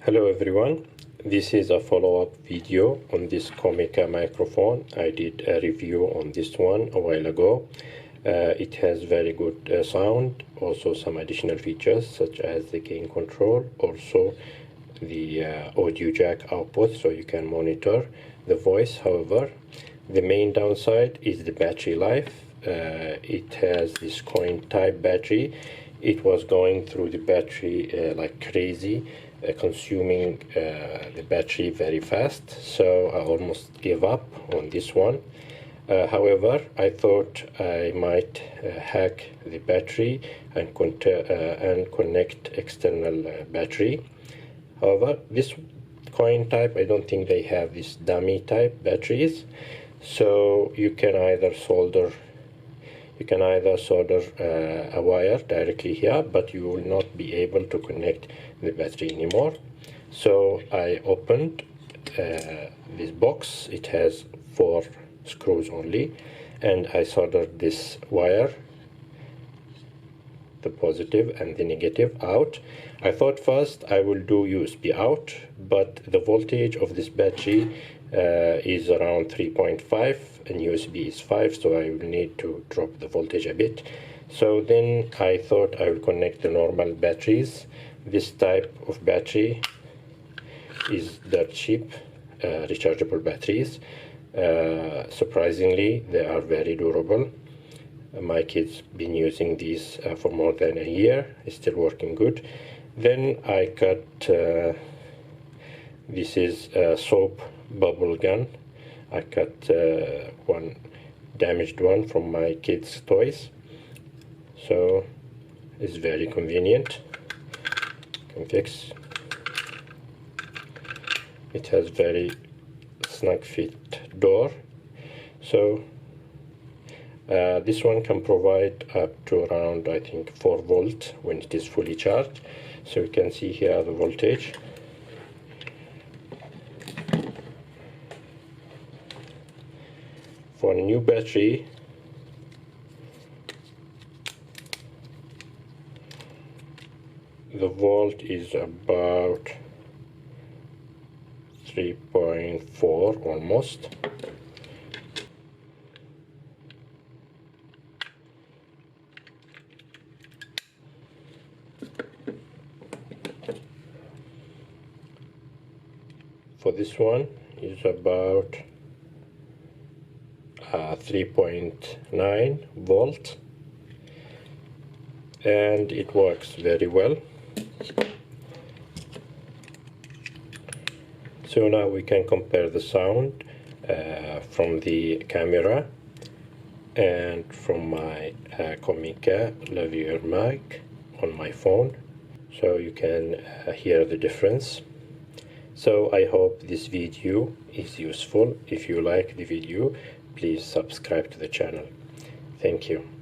Hello everyone, this is a follow-up video on this COMICA microphone. I did a review on this one a while ago. It has very good sound, also some additional features such as the gain control, also the audio jack output so you can monitor the voice. However, the main downside is the battery life. It has this coin type battery. It was going through the battery like crazy, consuming the battery very fast, so I almost gave up on this one. However, I thought I might hack the battery and connect external battery. However, this coin type, I don't think they have these dummy type batteries, so you can either solder a wire directly here, but you will not be able to connect the battery anymore. So I opened this box. It has 4 screws only, and I soldered this wire, the positive and the negative, out. I thought first I will do USB out, but the voltage of this battery is around 3.5 and USB is 5, so I will need to drop the voltage a bit. So then I thought I will connect the normal batteries. This type of battery is dirt cheap, rechargeable batteries. Surprisingly, they are very durable. My kids been using these for more than a year. It's still working good. Then I cut this is a soap bubble gun. I cut one damaged one from my kids' toys, so it's very convenient. Can fix. It has very snug fit door, so this one can provide up to around, I think, 4 volts when it is fully charged. So you can see here the voltage. For a new battery, the volt is about 3.4 almost. For this one is about 3.9 volt, and it works very well. So now we can compare the sound from the camera and from my COMICA lavalier mic on my phone, so you can hear the difference. So I hope this video is useful. If you like the video, please subscribe to the channel. Thank you.